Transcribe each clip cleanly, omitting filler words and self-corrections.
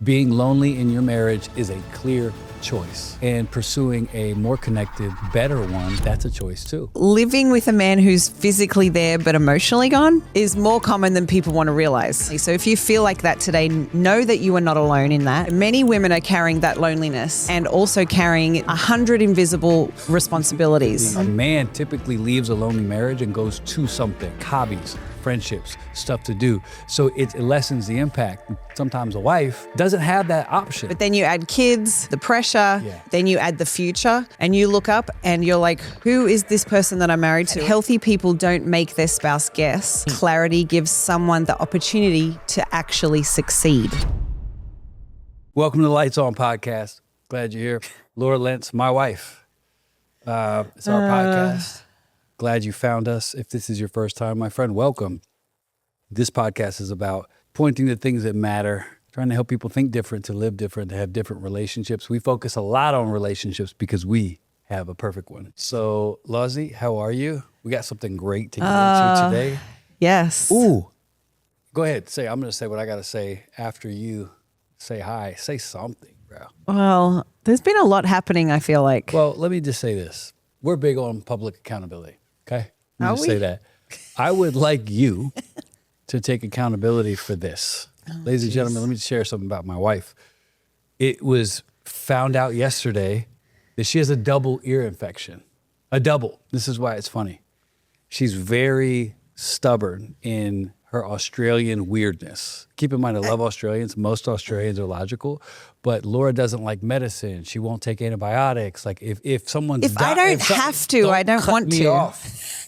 Being lonely in your marriage is a clear choice, and pursuing a more connected, better one, that's a choice too. Living with a man who's physically there but emotionally gone is more common than people want to realize. So if you feel like that today, know that you are not alone in that. Many women are carrying that loneliness and also carrying 100 invisible responsibilities. A man typically leaves a lonely marriage and goes to something, hobbies, friendships, stuff to do. So it lessens the impact. Sometimes a wife doesn't have that option. But then you add kids, the pressure, then you add the future, and you look up and you're like, who is this person that I'm married to? Healthy people don't make their spouse guess. Clarity gives someone the opportunity to actually succeed. Welcome to the Lights On podcast. Glad you're here. Laura Lentz, my wife. It's our podcast. Glad you found us. If this is your first time, my friend, welcome. This podcast is about pointing to things that matter, trying to help people think different, to live different, to have different relationships. We focus a lot on relationships because we have a perfect one. So, Lozzie, how are you? We got something great to get into today. Yes. Ooh. Go ahead. I'm going to say what I got to say after you say hi. Say something, bro. Well, there's been a lot happening, I feel like. Well, let me just say this. We're big on public accountability. Okay? Let me just Are say we? that. I would like you to take accountability for this. Ladies and gentlemen, let me share something about my wife. It was found out yesterday that she has a double ear infection. A double. This is why it's funny. She's very stubborn in her Australian weirdness. Keep in mind, I love Australians. Most Australians are logical, but Laura doesn't like medicine. She won't take antibiotics. Like if someone's I don't have to, I don't want to. Off.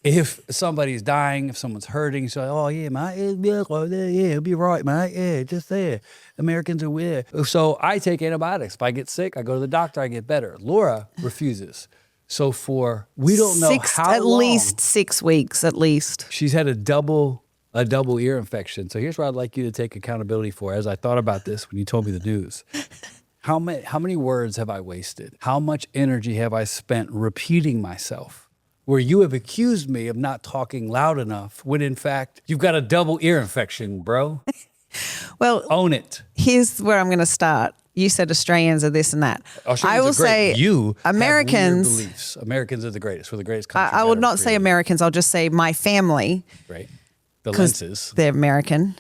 If somebody's dying, if someone's hurting, she's like, oh yeah, mate, it'll be right, mate. Yeah, just there. Americans are weird. So I take antibiotics. If I get sick, I go to the doctor, I get better. Laura refuses. So we don't know how at long. least 6 weeks, at least. She's had a double ear infection. So here's what I'd like you to take accountability for. As I thought about this when you told me the news, how many words have I wasted? How much energy have I spent repeating myself? Where you have accused me of not talking loud enough, when in fact you've got a double ear infection, bro. Well, Own it. here's where I'm going to start. You said Australians are this and that. Australians I will are great. say You Americans. have weird beliefs. Americans are the greatest. We're the greatest country. I would not say Americans. I'll just say my family. Right. The Because Lentzes. they're American.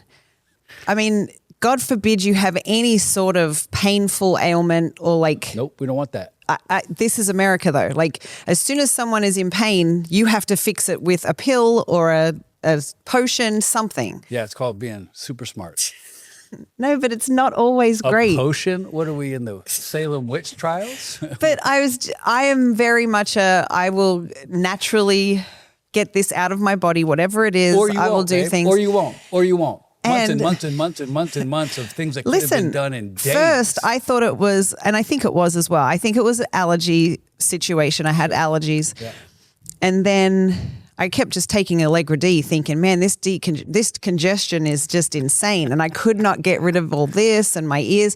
I mean, God forbid you have any sort of painful ailment or like. Nope, we don't want that. This is America though. Like as soon as someone is in pain, you have to fix it with a pill or a potion, something. Yeah, it's called being super smart. No, but it's not always great. A potion? What are we in the Salem witch trials? But I am very much I will naturally get this out of my body, whatever it is. Or you I will won't, do babe. things. Or you won't. Months and And- months and months and months and months of things that could Listen, have been done in days. first I thought it was, and I think it was as well. I think it was an allergy situation. I had allergies. Yeah. And then I kept just taking Allegra D thinking, man, this congestion is just insane. And I could not get rid of all this and my ears.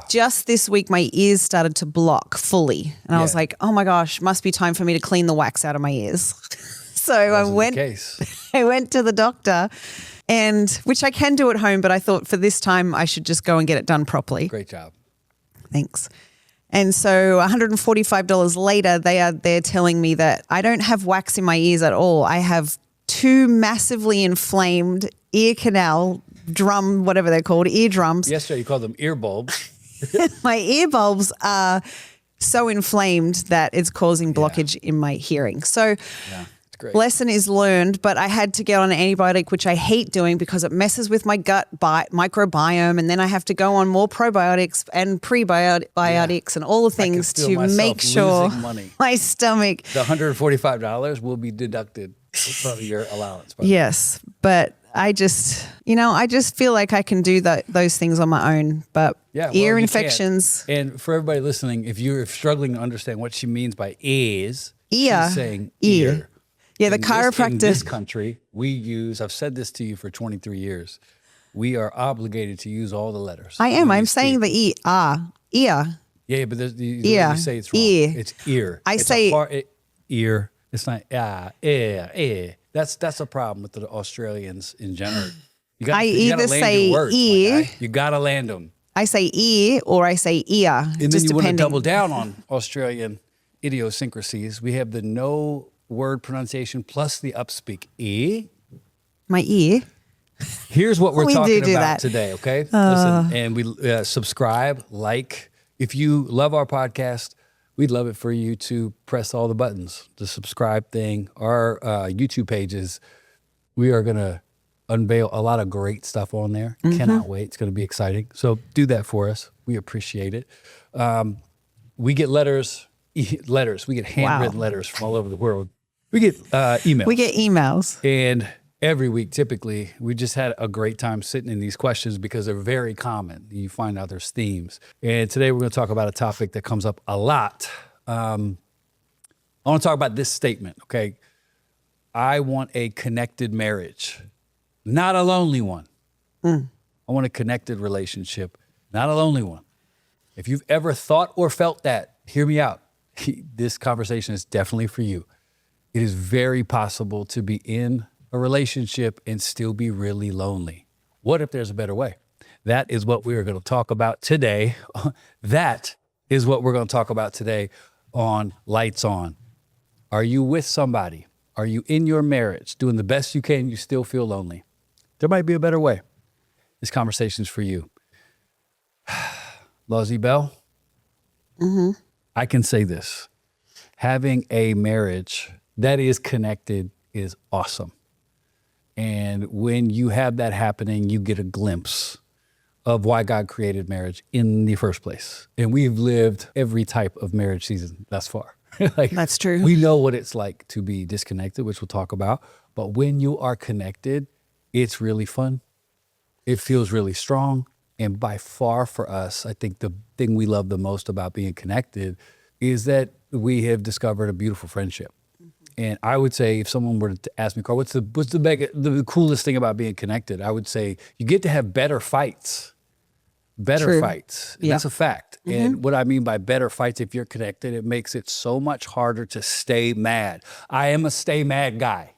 Just this week, my ears started to block fully. And I was Yeah. like, oh my gosh, must be time for me to clean the wax out of my ears. So I Wasn't the case. I went to the doctor, and which I can do at home, but I thought for this time I should just go and get it done properly. Great job. Thanks. And so $145 later, they're telling me that I don't have wax in my ears at all. I have 2 massively inflamed ear canal drum, whatever they're called, eardrums. Yesterday you called them ear bulbs. My ear bulbs are so inflamed that it's causing blockage in my hearing. So It's great. lesson is learned, but I had to get on an antibiotic, which I hate doing because it messes with my gut microbiome, and then I have to go on more probiotics and prebiotics and all the things feel to myself make sure losing money. my stomach. The $145 will be deducted from your allowance. by the way. Yes, but I just feel like I can do those things on my own. But Yeah, ear well, you infections. can't. And for everybody listening, if you're struggling to understand what she means by ears, Ear. she's saying Ear. ear. Yeah, the In chiropractor. this country, I've said this to you for 23 years, we are obligated to use all the letters. I am. when I'm we saying speak. the ear. Yeah, but the Ear. way you say it's wrong. Ear. It's ear. I It's say- ear. It's not ear. That's a problem with the Australians in general. You I you either land say your words, my ear. guy. You gotta land them. I say ear or I say ear. And just then you want to depending. double down on Australian idiosyncrasies. We have the no word pronunciation plus the upspeak. My ear. Here's what we're We talking do about that. today, okay? Listen, and we subscribe, like. If you love our podcast, we'd love it for you to press all the buttons, the subscribe thing, our YouTube pages. We are going to unveil a lot of great stuff on there. Cannot wait. It's going to be exciting. So do that for us. We appreciate it. We get letters. We get handwritten letters from all over the world. We get emails. We get emails. And every week, typically, we just had a great time sitting in these questions because they're very common. You find out there's themes. And today we're going to talk about a topic that comes up a lot. I want to talk about this statement, okay? I want a connected marriage, not a lonely one. I want a connected relationship, not a lonely one. If you've ever thought or felt that, hear me out. This conversation is definitely for you. It is very possible to be in a relationship and still be really lonely. What if there's a better way? That is what we are going to talk about today. That is what we're going to talk about today on Lights On. Are you with somebody? Are you in your marriage doing the best you can? You still feel lonely. There might be a better way. This conversation is for you. Lawsy Bell, I can say this. Having a marriage that is connected is awesome. And when you have that happening, you get a glimpse of why God created marriage in the first place. And we've lived every type of marriage season thus far. That's true. We know what it's like to be disconnected, which we'll talk about. But when you are connected, it's really fun. It feels really strong. And by far for us, I think the thing we love the most about being connected is that we have discovered a beautiful friendship. And I would say if someone were to ask me, Carl, what's the coolest thing about being connected? I would say you get to have better fights. Better fights. And that's a fact. And what I mean by better fights, if you're connected, it makes it so much harder to stay mad. I am a stay mad guy.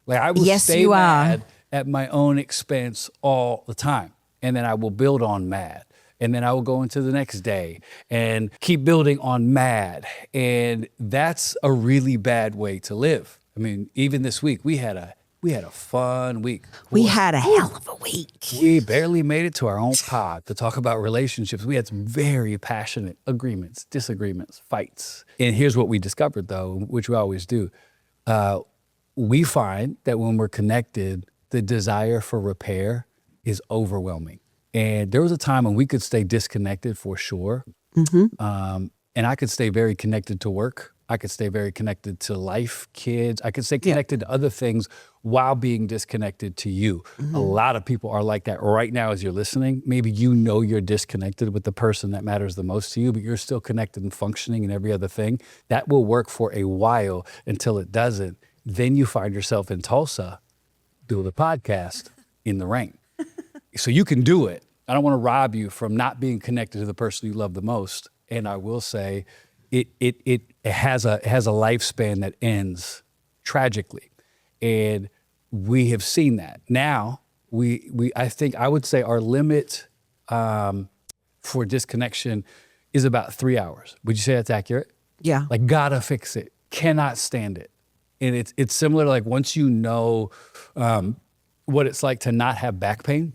Like I will stay mad at my own expense all the time. And then I will build on mad. And then I will go into the next day and keep building on mad. And that's a really bad way to live. I mean, even this week, we had a fun week. We had a hell of a week. We barely made it to our own pod to talk about relationships. We had some very passionate agreements, disagreements, fights. And here's what we discovered, though, which we always do. We find that when we're connected, the desire for repair is overwhelming. And there was a time when we could stay disconnected for sure. And I could stay very connected to work. I could stay very connected to life, kids. I could stay connected to other things while being disconnected to you. A lot of people are like that right now as you're listening. Maybe you know you're disconnected with the person that matters the most to you, but you're still connected and functioning in every other thing. That will work for a while until it doesn't. Then you find yourself in Tulsa doing the podcast in the rain. So you can do it. I don't want to rob you from not being connected to the person you love the most. And I will say it has a lifespan that ends tragically. And we have seen that. Now, I would say our limit for disconnection is about 3 hours. Would you say that's accurate? Yeah. Like, gotta fix it. Cannot stand it. And it's similar to like once you know what it's like to not have back pain,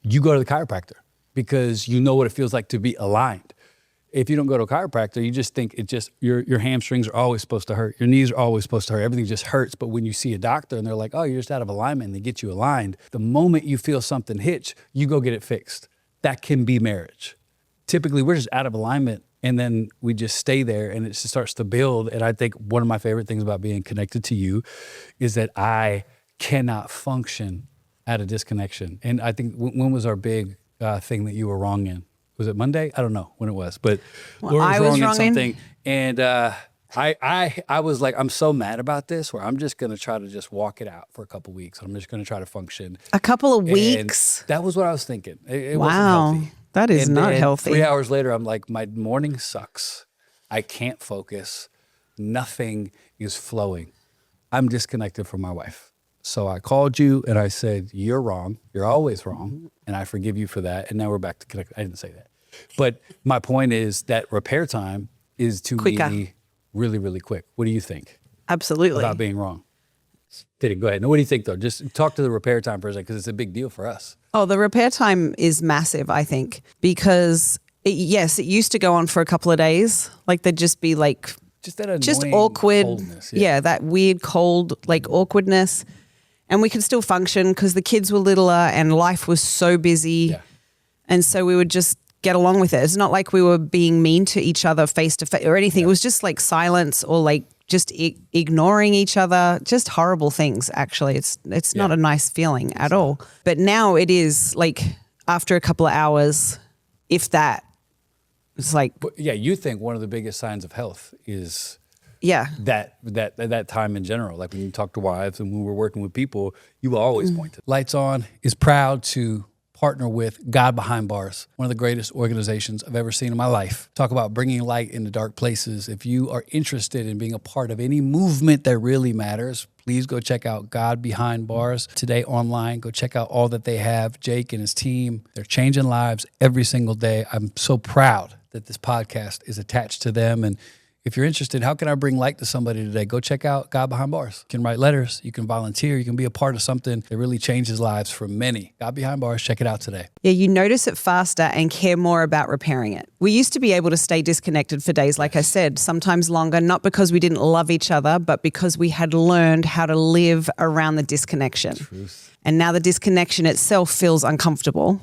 you go to the chiropractor because you know what it feels like to be aligned. If you don't go to a chiropractor, you just think your hamstrings are always supposed to hurt. Your knees are always supposed to hurt. Everything just hurts. But when you see a doctor and they're like, oh, you're just out of alignment, and they get you aligned, the moment you feel something hitch, you go get it fixed. That can be marriage. Typically, we're just out of alignment and then we just stay there and it just starts to build. And I think one of my favorite things about being connected to you is that I cannot function at a disconnection. And I think when was our big thing that you were wrong in? Was it Monday? I don't know when it was, but I was wrong in something. And I was like, I'm so mad about this where I'm just going to try to just walk it out for a couple of weeks. I'm just going to try to function. A couple of weeks? And that was what I was thinking. It wow. wasn't healthy. That is not healthy. 3 hours later, I'm like, my morning sucks. I can't focus. Nothing is flowing. I'm disconnected from my wife. So I called you and I said, you're wrong. You're always wrong. And I forgive you for that. And now we're back to connect. I didn't say that. But my point is that repair time is to Quicker. me really, really quick. What do you think Absolutely. about being wrong? Did it? Go ahead. No, what do you think though? Just talk to the repair time for a second because it's a big deal for us. Oh, the repair time is massive, I think, because yes, it used to go on for a couple of days. Like there'd just be like Just that annoying just awkward. coldness, Yeah, that weird cold like awkwardness. And we could still function because the kids were littler and life was so busy. Yeah. And so we would just get along with it. It's not like we were being mean to each other face to face or anything. It was just like silence or like just ignoring each other, just horrible things, actually. It's not a nice feeling at all. But now it is like after a couple of hours, if that, it's like, But yeah, you think one of the biggest signs of health is yeah. that time in general. Like when you talk to wives and when we're working with people, you will always point to it. Lights On is proud to partner with God Behind Bars, one of the greatest organizations I've ever seen in my life. Talk about bringing light into dark places. If you are interested in being a part of any movement that really matters, please go check out God Behind Bars today online. Go check out all that they have. Jake and his team, they're changing lives every single day. I'm so proud that this podcast is attached to them. And if you're interested, how can I bring light to somebody today? Go check out God Behind Bars. You can write letters, you can volunteer, you can be a part of something that really changes lives for many. God Behind Bars, check it out today. Yeah, you notice it faster and care more about repairing it. We used to be able to stay disconnected for days, like I said, sometimes longer, not because we didn't love each other, but because we had learned how to live around the disconnection. Truth. And now the disconnection itself feels uncomfortable.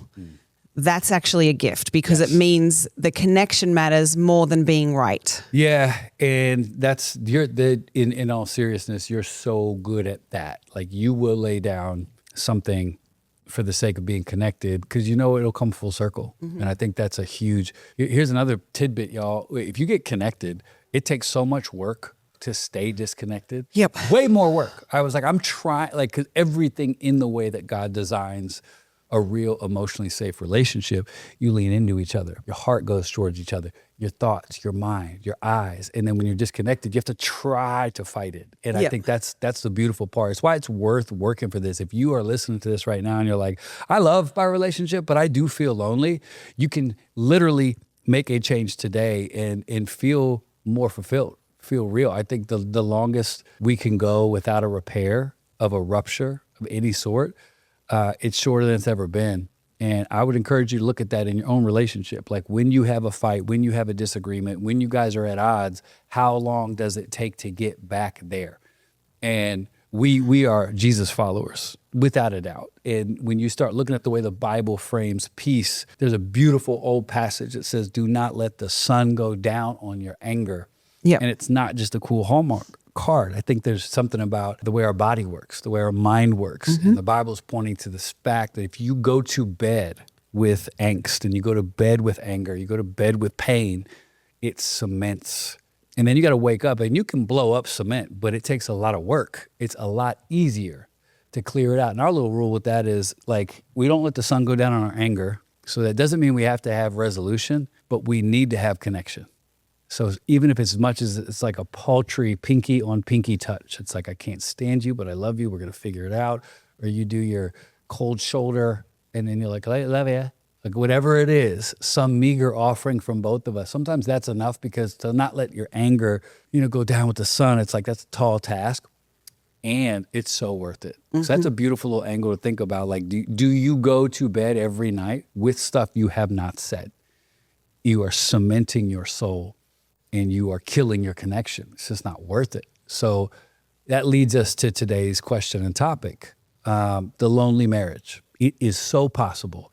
That's actually a gift because it means the connection matters more than being right. Yeah, and that's in all seriousness, you're so good at that. Like you will lay down something for the sake of being connected because you know it'll come full circle. And I think that's a huge. Here's another tidbit, y'all. If you get connected, it takes so much work to stay disconnected. Yep. Way more work. I was like, I'm trying, like, because everything in the way that God designs a real emotionally safe relationship, you lean into each other. Your heart goes towards each other, your thoughts, your mind, your eyes. And then when you're disconnected, you have to try to fight it. And I think that's the beautiful part. It's why it's worth working for this. If you are listening to this right now and you're like, I love my relationship, but I do feel lonely, you can literally make a change today and feel more fulfilled, feel real. I think the longest we can go without a repair of a rupture of any sort, it's shorter than it's ever been. And I would encourage you to look at that in your own relationship. Like when you have a fight, when you have a disagreement, when you guys are at odds, how long does it take to get back there? And we are Jesus followers, without a doubt. And when you start looking at the way the Bible frames peace, there's a beautiful old passage that says, do not let the sun go down on your anger. Yep. And it's not just a cool Hallmark card. I think there's something about the way our body works, the way our mind works. And the Bible's pointing to this fact that if you go to bed with angst and you go to bed with anger, you go to bed with pain, it cements. And then you got to wake up and you can blow up cement, but it takes a lot of work. It's a lot easier to clear it out. And our little rule with that is like, we don't let the sun go down on our anger. So that doesn't mean we have to have resolution, but we need to have connection. So even if it's as much as it's like a paltry pinky on pinky touch, it's like, I can't stand you, but I love you. We're going to figure it out. Or you do your cold shoulder and then you're like, I love you. Like whatever it is, some meager offering from both of us. Sometimes that's enough because to not let your anger, go down with the sun, it's like that's a tall task. And it's so worth it. So that's a beautiful little angle to think about. Like, do you go to bed every night with stuff you have not said? You are cementing your soul. And you are killing your connection. It's just not worth it. So that leads us to today's question and topic, the lonely marriage. It is so possible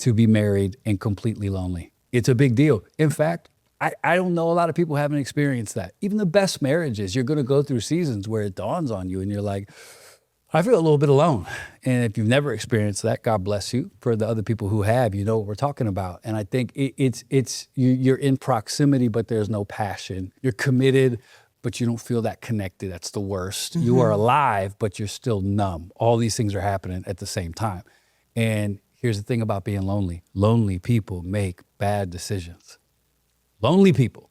to be married and completely lonely. It's a big deal. In fact, I don't know a lot of people haven't experienced that. Even the best marriages, you're going to go through seasons where it dawns on you and you're like, I feel a little bit alone. And if you've never experienced that, God bless you. For the other people who have, you know what we're talking about. And I think you're in proximity, but there's no passion. You're committed, but you don't feel that connected. That's the worst. You are alive, but you're still numb. All these things are happening at the same time. And here's the thing about being lonely. Lonely people make bad decisions. Lonely people.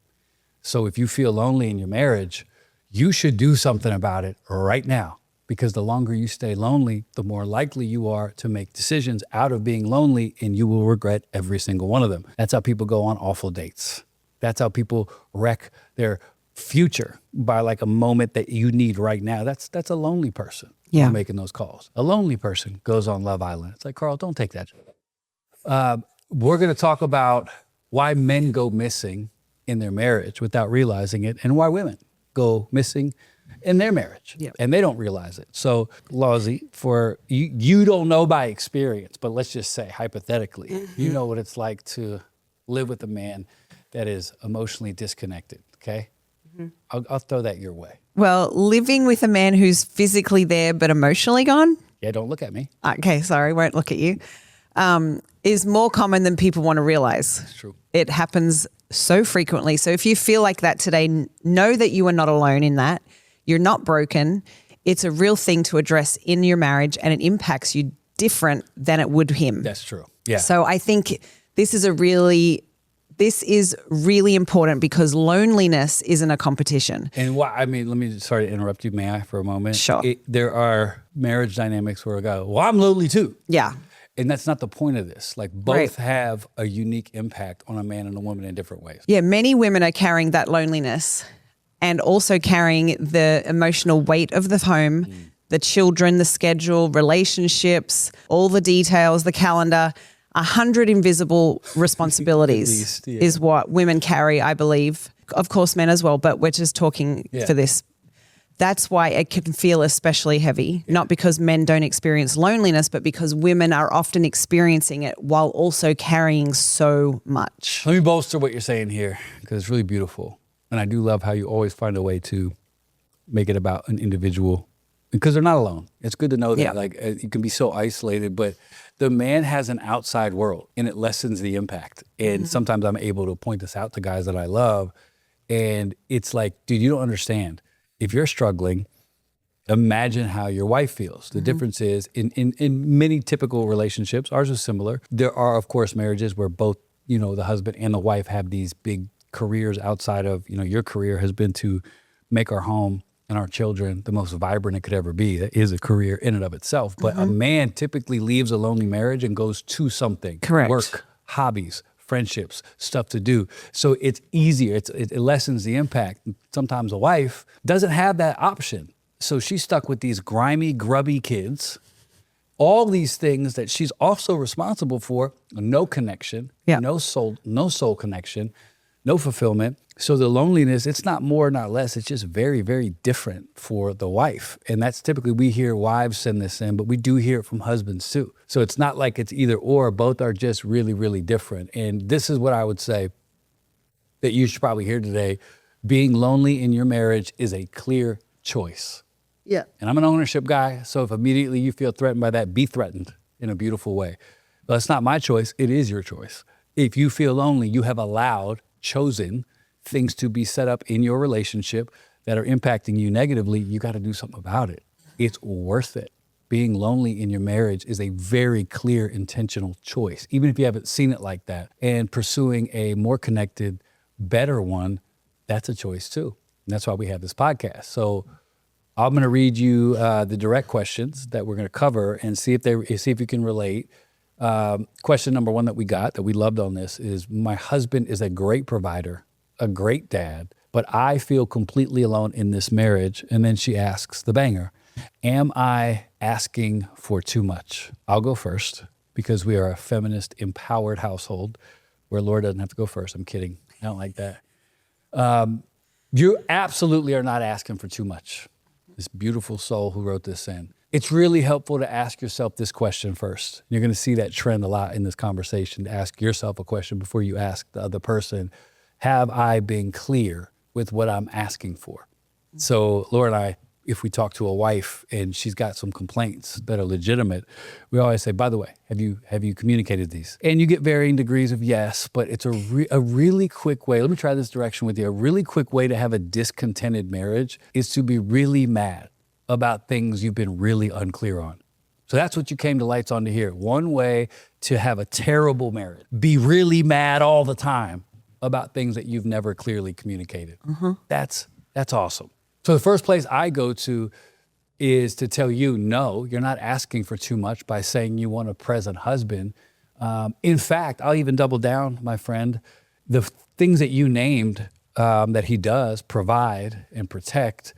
So if you feel lonely in your marriage, you should do something about it right now. because the longer you stay lonely, the more likely you are to make decisions out of being lonely, and you will regret every single one of them. That's how people go on awful dates. That's how people wreck their future by like a moment that you need right now. That's a lonely person making those calls. A lonely person goes on Love Island. It's like, Carl, don't take that. We're going to talk about why men go missing in their marriage without realizing it, and why women go missing in their marriage and they don't realize it. So, Lawsy, for you don't know by experience, but let's just say hypothetically, you know what it's like to live with a man that is emotionally disconnected. Okay, I'll throw that your way. Well, living with a man who's physically there but emotionally gone. Yeah, don't look at me. Okay, sorry, won't look at you. Is more common than people want to realize. It's true. It happens so frequently. So if you feel like that today, know that you are not alone in that. You're not broken. It's a real thing to address in your marriage, and it impacts you different than it would him. That's true. Yeah. So I think this is really important, because loneliness isn't a competition. And sorry to interrupt you, may I, for a moment? Sure. There are marriage dynamics where I go, well, I'm lonely too. Yeah. And that's not the point of this. Like, both have a unique impact on a man and a woman in different ways. Yeah, many women are carrying that loneliness and also carrying the emotional weight of the home, the children, the schedule, relationships, all the details, the calendar. 100 invisible responsibilities is what women carry, I believe. Of course, men as well, but we're just talking for this. That's why it can feel especially heavy, not because men don't experience loneliness, but because women are often experiencing it while also carrying so much. Let me bolster what you're saying here, because it's really beautiful. And I do love how you always find a way to make it about an individual, because they're not alone. It's good to know that. Yeah. Like, you can be so isolated, but the man has an outside world, and it lessens the impact. And sometimes I'm able to point this out to guys that I love, and it's like, dude, you don't understand. If you're struggling, imagine how your wife feels. The difference is in many typical relationships, ours is similar. There are, of course, marriages where both, the husband and the wife have these big careers outside of, your career has been to make our home and our children the most vibrant it could ever be. That is a career in and of itself. But a man typically leaves a lonely marriage and goes to something. Correct. Work, hobbies, friendships, stuff to do. So it's easier. It lessens the impact. Sometimes a wife doesn't have that option. So she's stuck with these grimy, grubby kids, all these things that she's also responsible for, no connection, no soul connection, no fulfillment. So the loneliness, it's not more, not less. It's just very, very different for the wife. And that's typically, we hear wives send this in, but we do hear it from husbands too. So it's not like it's either or. Both are just really, really different. And this is what I would say that you should probably hear today. Being lonely in your marriage is a clear choice. Yeah. And I'm an ownership guy. So if immediately you feel threatened by that, be threatened in a beautiful way. But it's not my choice. It is your choice. If you feel lonely, you have chosen things to be set up in your relationship that are impacting you negatively. You got to do something about it. It's worth it. Being lonely in your marriage is a very clear, intentional choice, even if you haven't seen it like that. And pursuing a more connected, better one, that's a choice too. And that's why we have this podcast. So I'm going to read you the direct questions that we're going to cover and see if you can relate. Question number one that we got, that we loved on this, is my husband is a great provider, a great dad, but I feel completely alone in this marriage. And then she asks the banger, am I asking for too much? I'll go first, because we are a feminist, empowered household where Laura doesn't have to go first. I'm kidding. I don't like that. You absolutely are not asking for too much. This beautiful soul who wrote this in. It's really helpful to ask yourself this question first. You're going to see that trend a lot in this conversation, to ask yourself a question before you ask the other person. Have I been clear with what I'm asking for? So Laura and I, if we talk to a wife and she's got some complaints that are legitimate, we always say, by the way, have you communicated these? And you get varying degrees of yes, but it's a really quick way. Let me try this direction with you. A really quick way to have a discontented marriage is to be really mad about things you've been really unclear on. So that's what you came to Lights On to hear. One way to have a terrible marriage: be really mad all the time about things that you've never clearly communicated. That's awesome. So the first place I go to is to tell you, no, you're not asking for too much by saying you want a present husband. In fact, I'll even double down, my friend. The things that you named that he does, provide and protect,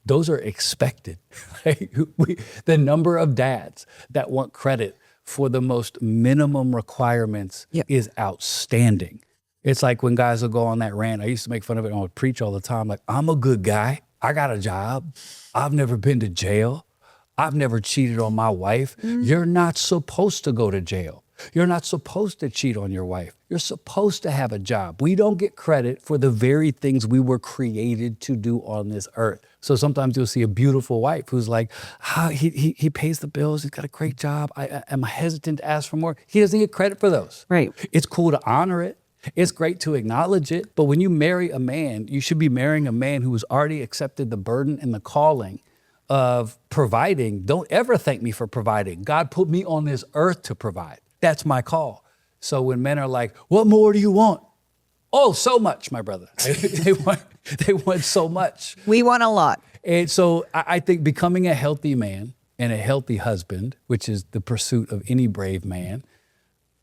those are expected. The number of dads that want credit for the most minimum requirements is outstanding. It's like when guys will go on that rant. I used to make fun of it and I would preach all the time. Like, I'm a good guy. I got a job. I've never been to jail. I've never cheated on my wife. You're not supposed to go to jail. You're not supposed to cheat on your wife. You're supposed to have a job. We don't get credit for the very things we were created to do on this earth. So sometimes you'll see a beautiful wife who's like, he pays the bills. He's got a great job. Am I hesitant to ask for more? He doesn't get credit for those. Right. It's cool to honor it. It's great to acknowledge it. But when you marry a man, you should be marrying a man who has already accepted the burden and the calling of providing. Don't ever thank me for providing. God put me on this earth to provide. That's my call. So when men are like, what more do you want? Oh, so much, my brother. They want so much. We want a lot. And so I think becoming a healthy man and a healthy husband, which is the pursuit of any brave man,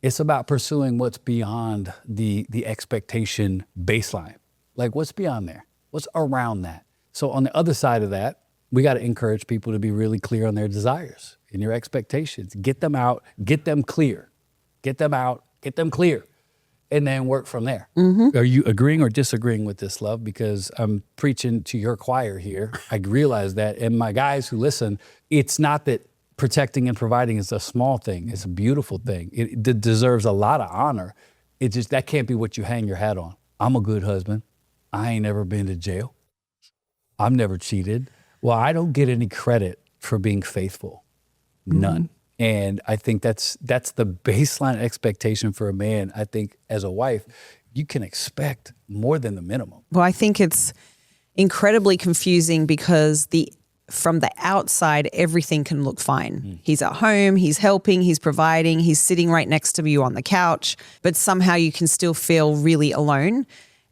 it's about pursuing what's beyond the expectation baseline. Like, what's beyond there? What's around that? So on the other side of that, we got to encourage people to be really clear on their desires and your expectations. Get them out, get them clear. Get them out, get them clear, and then work from there. Are you agreeing or disagreeing with this, love? Because I'm preaching to your choir here. I realize that. And my guys who listen, it's not that protecting and providing is a small thing. It's a beautiful thing. It deserves a lot of honor. It just, that can't be what you hang your hat on. I'm a good husband. I ain't never been to jail. I've never cheated. Well, I don't get any credit for being faithful. None. And I think that's the baseline expectation for a man. I think as a wife, you can expect more than the minimum. Well, I think it's incredibly confusing because from the outside, everything can look fine. He's at home, he's helping, he's providing, he's sitting right next to you on the couch, but somehow you can still feel really alone.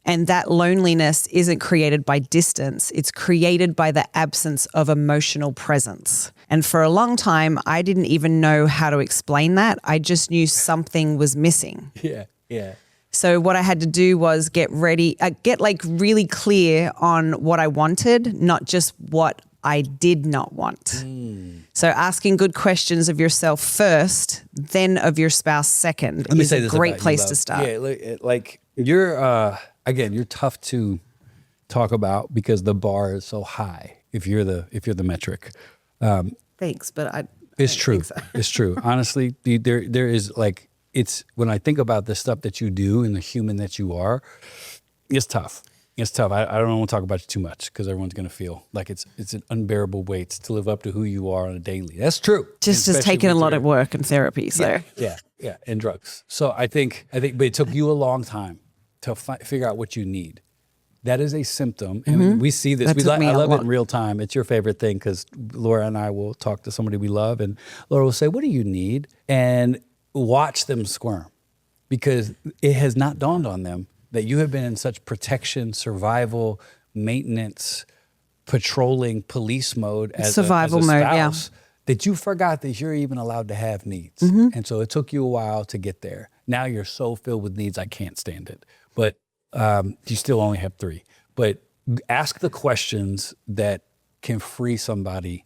And that loneliness isn't created by distance. It's created by the absence of emotional presence. And for a long time, I didn't even know how to explain that. I just knew something was missing. Yeah. So what I had to do was get really clear on what I wanted, not just what I did not want. So asking good questions of yourself first, then of your spouse second is a great place to start. Yeah, like you're, again, you're tough to talk about because the bar is so high if you're the metric. Thanks, but it's true. So. It's true. Honestly, there is like, it's when I think about the stuff that you do and the human that you are, it's tough. It's tough. I don't want to talk about you too much because everyone's going to feel like it's an unbearable weight to live up to who you are on a daily. That's true. Just has taken a lot of work and therapy. So yeah, and drugs. So I think, but it took you a long time to figure out what you need. That is a symptom, and we see this. I love it in real time. It's your favorite thing because Laura and I will talk to somebody we love, and Laura will say, "What do you need?" and watch them squirm because it has not dawned on them that you have been in such protection, survival, maintenance, patrolling, police mode as survival a mode, spouse, that you forgot that you're even allowed to have needs. And so it took you a while to get there. Now you're so filled with needs, I can't stand it. But you still only have 3. But ask the questions that can free somebody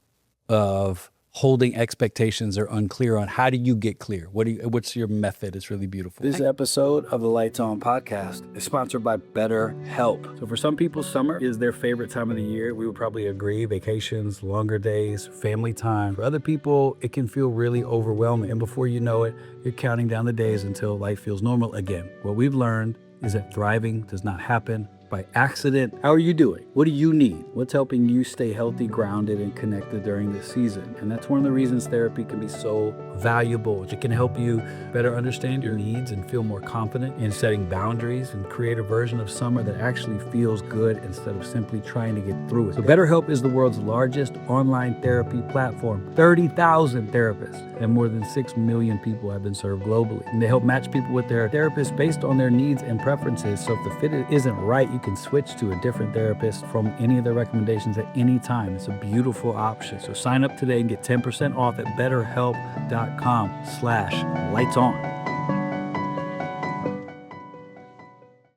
of holding expectations or unclear on. How do you get clear? What's your method? It's really beautiful. This episode of the Lights On podcast is sponsored by BetterHelp. So for some people, summer is their favorite time of the year. We would probably agree. Vacations, longer days, family time. For other people, it can feel really overwhelming. And before you know it, you're counting down the days until life feels normal again. What we've learned is that thriving does not happen by accident. How are you doing? What do you need? What's helping you stay healthy, grounded, and connected during this season? And that's one of the reasons therapy can be so valuable. It can help you better understand your needs and feel more confident in setting boundaries and create a version of summer that actually feels good instead of simply trying to get through it. So BetterHelp is the world's largest online therapy platform. 30,000 therapists and more than 6 million people have been served globally. And they help match people with their therapists based on their needs and preferences. So if the fit isn't right, you can switch to a different therapist from any of their recommendations at any time. It's a beautiful option. So sign up today and get 10% off at betterhelp.com/lightson.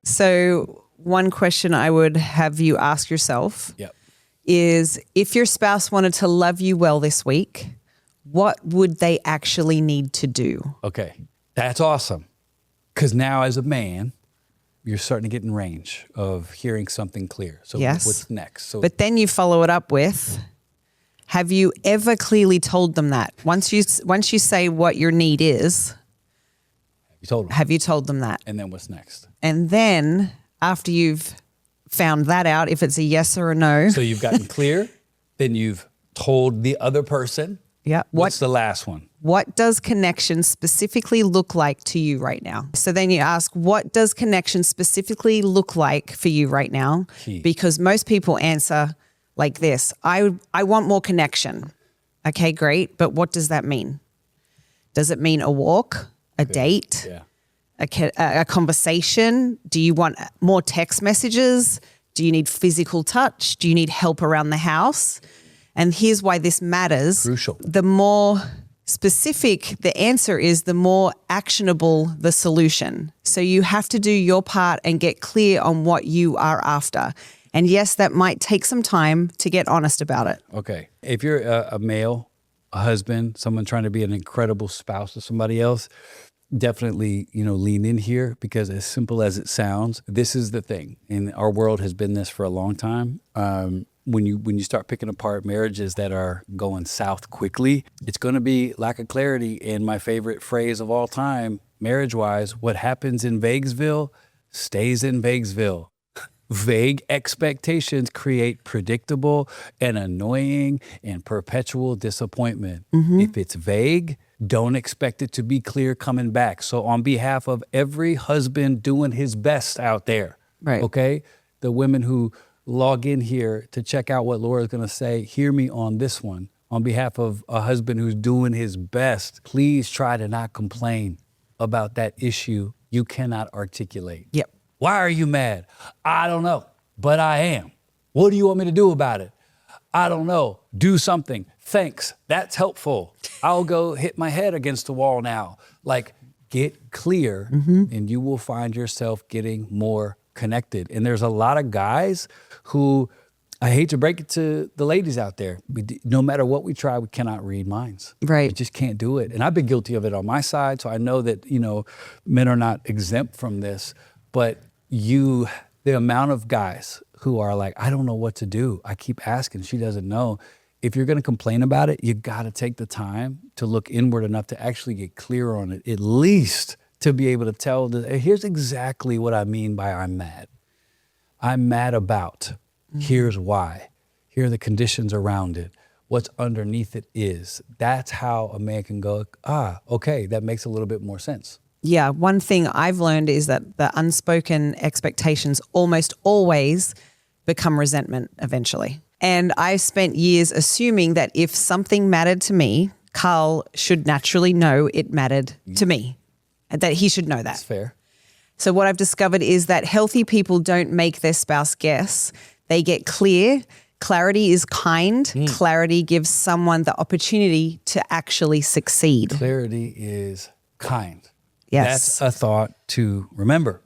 So one question I would have you ask yourself is, if your spouse wanted to love you well this week, what would they actually need to do? Okay, that's awesome. Because now as a man, you're starting to get in range of hearing something clear. So Yes. what's next? So But then you follow it up with, have you ever clearly told them that? Once you say what your need is, you told him. have you told them that? And then what's next? And then after you've found that out, if it's a yes or a no. So you've gotten clear, then you've told the other person. Yeah. What's the last one? What does connection specifically look like to you right now? So then you ask, what does connection specifically look like for you right now? Key. Because most people answer like this: I want more connection. Okay, great. But what does that mean? Does it mean a walk, a date, Yeah. a conversation? Do you want more text messages? Do you need physical touch? Do you need help around the house? And here's why this matters. Crucial. The more specific the answer is, the more actionable the solution. So you have to do your part and get clear on what you are after. And yes, that might take some time to get honest about it. Okay. If you're a male, a husband, someone trying to be an incredible spouse to somebody else, definitely, lean in here, because as simple as it sounds, this is the thing. And our world has been this for a long time. When you start picking apart marriages that are going south quickly, it's going to be lack of clarity. And my favorite phrase of all time, marriage-wise, what happens in Vegasville stays in Vegasville. Vague expectations create predictable and annoying and perpetual disappointment. If it's vague, don't expect it to be clear coming back. So on behalf of every husband doing his best out there, Right. okay, the women who log in here to check out what Laura's going to say, hear me on this one. On behalf of a husband who's doing his best, please try to not complain about that issue you cannot articulate. Yep. Why are you mad? I don't know, but I am. What do you want me to do about it? I don't know. Do something. Thanks. That's helpful. I'll go hit my head against the wall now. Like, get clear, and you will find yourself getting more connected. And there's a lot of guys who, I hate to break it to the ladies out there, no matter what we try, we cannot read minds. Right. We just can't do it. And I've been guilty of it on my side, so I know that, men are not exempt from this. But the amount of guys who are like, I don't know what to do. I keep asking, she doesn't know. If you're going to complain about it, you got to take the time to look inward enough to actually get clear on it, at least to be able to tell, here's exactly what I mean by I'm mad. I'm mad about. Here's why. Here are the conditions around it. What's underneath it is. That's how a man can go, okay, that makes a little bit more sense. Yeah, one thing I've learned is that the unspoken expectations almost always become resentment eventually. And I spent years assuming that if something mattered to me, Carl should naturally know it mattered to me, that he should know that. That's fair. So what I've discovered is that healthy people don't make their spouse guess. They get clear. Clarity is kind. Clarity gives someone the opportunity to actually succeed. Clarity is kind. Yes. That's a thought to remember.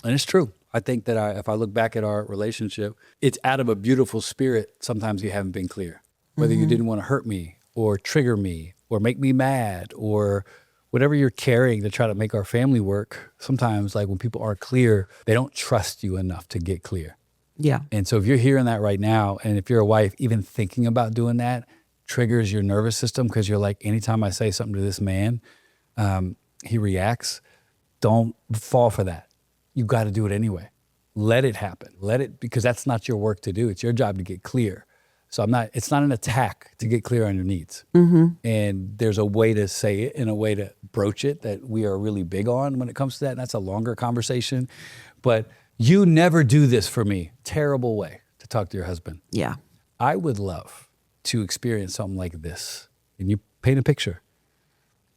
And it's true. I think that if I look back at our relationship, it's out of a beautiful spirit. Sometimes you haven't been clear. Whether you didn't want to hurt me or trigger me or make me mad or whatever you're carrying to try to make our family work. Sometimes, like when people aren't clear, they don't trust you enough to get clear. Yeah. And so if you're hearing that right now, and if you're a wife, even thinking about doing that triggers your nervous system, because you're like, anytime I say something to this man, he reacts. Don't fall for that. You got to do it anyway. Let it happen. Because that's not your work to do. It's your job to get clear. So it's not an attack to get clear on your needs. And there's a way to say it and a way to broach it that we are really big on when it comes to that. And that's a longer conversation. But you never do this for me. Terrible way to talk to your husband. Yeah. I would love to experience something like this. And you paint a picture.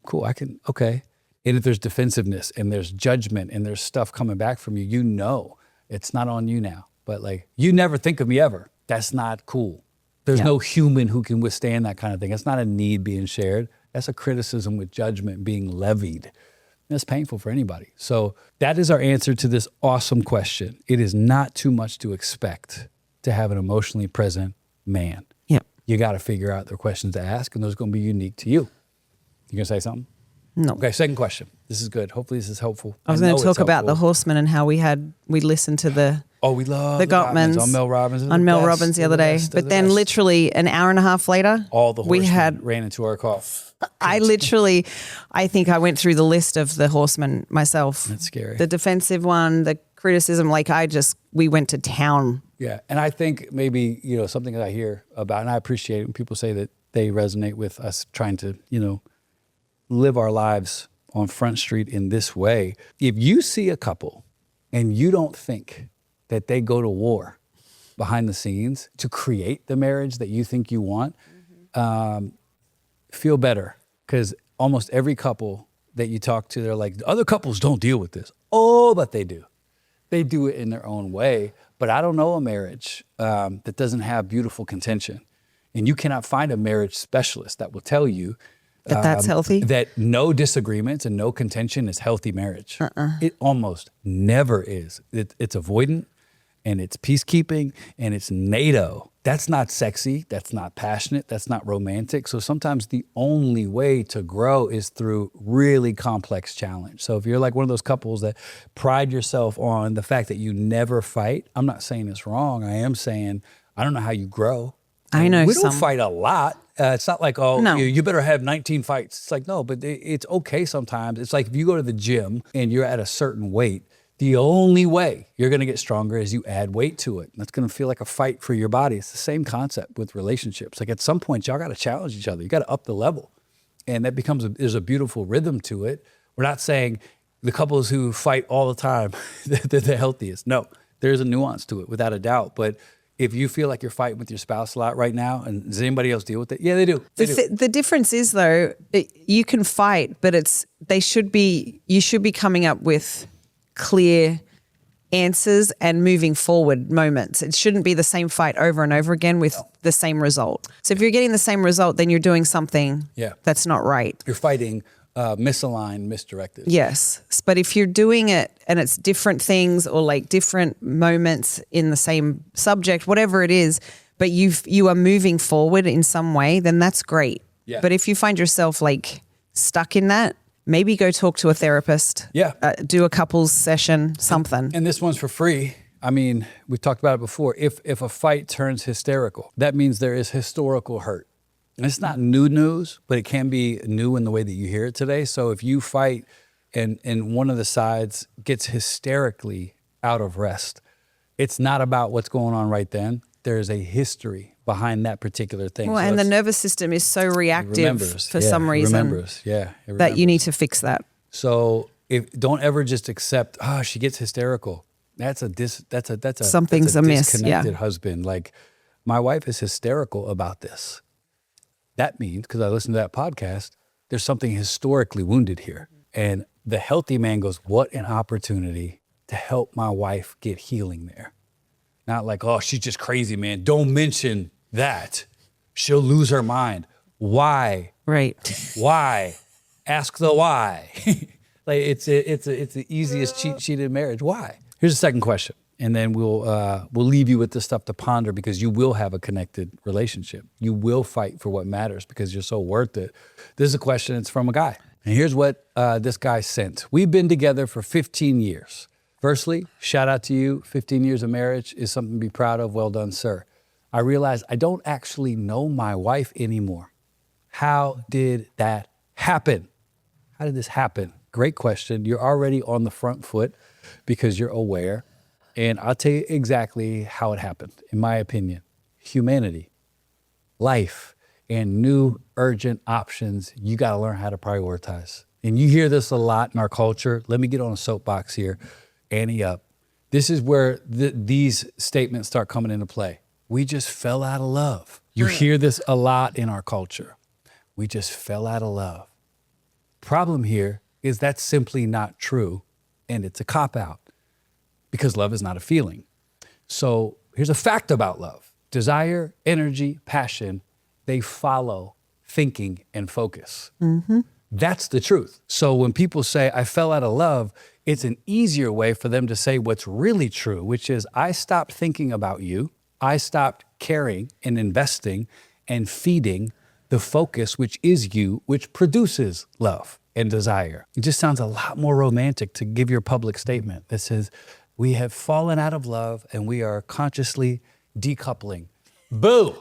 Cool, okay. And if there's defensiveness and there's judgment and there's stuff coming back from you, you know It's not on you now. But like, you never think of me ever. That's not cool. There's Yeah. no human who can withstand that kind of thing. It's not a need being shared. That's a criticism with judgment being levied. That's painful for anybody. So that is our answer to this awesome question. It is not too much to expect to have an emotionally present man. Yep. You got to figure out the questions to ask, and those are going to be unique to you. You going to say something? No. Okay, second question. This is good. Hopefully this is helpful. I was know going to talk it's about the helpful. Horsemen and how we listened to the We love the Gottmans on Mel Robbins. They're on the Mel best. Robbins the They're other day. best. They're But the then best. literally an hour and a half later, all the we horsemen had ran into our car. I think I went through the list of the Horsemen myself. That's scary. The defensive one, the criticism, we went to town. Yeah, and I think maybe, something that I hear about, and I appreciate it when people say that they resonate with us trying to, live our lives on Front Street in this way. If you see a couple and you don't think that they go to war behind the scenes to create the marriage that you think you want, feel better, because almost every couple that you talk to, they're like, other couples don't deal with this. Oh, but they do. They do it in their own way. But I don't know a marriage that doesn't have beautiful contention. And you cannot find a marriage specialist that will tell you That's healthy? that no disagreements and no contention is healthy marriage. It almost never is. It's avoidant, and it's peacekeeping, and it's NATO. That's not sexy. That's not passionate. That's not romantic. So sometimes the only way to grow is through really complex challenge. So if you're like one of those couples that pride yourself on the fact that you never fight, I'm not saying it's wrong. I am saying, I don't know how you grow. I know we don't some. fight a lot. It's not like, No. you better have 19 fights. It's like, no, but it's okay sometimes. It's like if you go to the gym and you're at a certain weight, the only way you're going to get stronger is you add weight to it. That's going to feel like a fight for your body. It's the same concept with relationships. Like at some point, y'all got to challenge each other. You got to up the level. And that there's a beautiful rhythm to it. We're not saying the couples who fight all the time, they're the healthiest. No, there's a nuance to it without a doubt. But if you feel like you're fighting with your spouse a lot right now, and does anybody else deal with it? Yeah, they do. The difference is though, you can fight, but you should be coming up with clear answers and moving forward moments. It shouldn't be the same fight over and over again with the same result. So if you're getting the same result, then you're doing something that's not right. You're fighting misaligned, misdirected. Yes. But if you're doing it and it's different things or like different moments in the same subject, whatever it is, but you are moving forward in some way, then that's great. Yeah. But if you find yourself like stuck in that, maybe go talk to a therapist. Yeah. Do a couples session, something. And this one's for free. I mean, we've talked about it before. If a fight turns hysterical, that means there is historical hurt. And it's not new news, but it can be new in the way that you hear it today. So if you fight and one of the sides gets hysterically out of rest, it's not about what's going on right then. There's a history behind that particular thing. Well, So and the it's- nervous system is so reactive remembers. for Yeah, some reason remembers. Yeah, it that you remembers. need to fix that. So don't ever just accept, she gets hysterical. That's a Something's amiss, disconnected yeah. husband. Like, my wife is hysterical about this. That means, because I listened to that podcast, there's something historically wounded here. And the healthy man goes, what an opportunity to help my wife get healing there. Not like, she's just crazy, man. Don't mention that. She'll lose her mind. Why? Right. Why? Ask the why. Like it's the easiest cheat sheet in marriage. Why? Here's the second question, and then we'll leave you with this stuff to ponder, because you will have a connected relationship. You will fight for what matters because you're so worth it. This is a question. It's from a guy, and here's what this guy sent. We've been together for 15 years. Firstly, shout out to you. 15 years of marriage is something to be proud of. Well done, sir. I realize I don't actually know my wife anymore. How did that happen? How did this happen? Great question. You're already on the front foot because you're aware. And I'll tell you exactly how it happened, in my opinion. Humanity, life, and new urgent options. You got to learn how to prioritize. And you hear this a lot in our culture. Let me get on a soapbox here. Ante up. This is where these statements start coming into play. We just fell out of love. You hear this a lot in our culture. We just fell out of love. Problem here is that's simply not true, and it's a cop-out. because love is not a feeling. So here's a fact about love. Desire, energy, passion, they follow thinking and focus. That's the truth. So when people say, I fell out of love, it's an easier way for them to say what's really true, which is I stopped thinking about you. I stopped caring and investing and feeding the focus, which is you, which produces love and desire. It just sounds a lot more romantic to give your public statement that says, we have fallen out of love and we are consciously decoupling. Boo,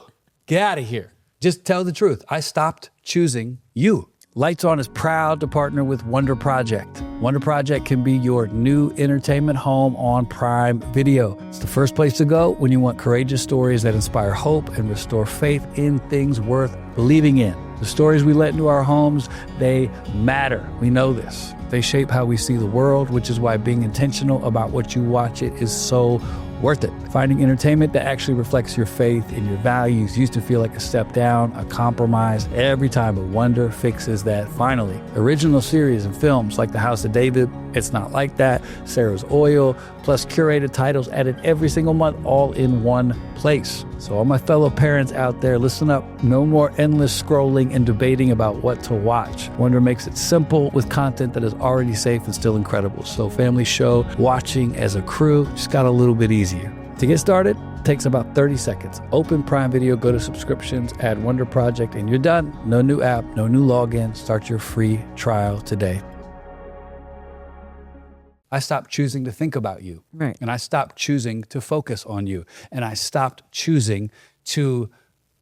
get out of here. Just tell the truth. I stopped choosing you. Lights On is proud to partner with Wonder Project. Wonder Project can be your new entertainment home on Prime Video. It's the first place to go when you want courageous stories that inspire hope and restore faith in things worth believing in. The stories we let into our homes, they matter. We know this. They shape how we see the world, which is why being intentional about what you watch it is so worth it. Finding entertainment that actually reflects your faith and your values used to feel like a step down, a compromise. Every time, but Wonder fixes that finally. Original series and films like The House of David, It's Not Like That, Sarah's Oil, plus curated titles added every single month, all in one place. So all my fellow parents out there, listen up. No more endless scrolling and debating about what to watch. Wonder makes it simple with content that is already safe and still incredible. So family show watching as a crew just got a little bit easier. To get started, it takes about 30 seconds. Open Prime Video, go to subscriptions, add Wonder Project, and you're done. No new app, no new login. Start your free trial today. I stopped choosing to think about you. Right. And I stopped choosing to focus on you. And I stopped choosing to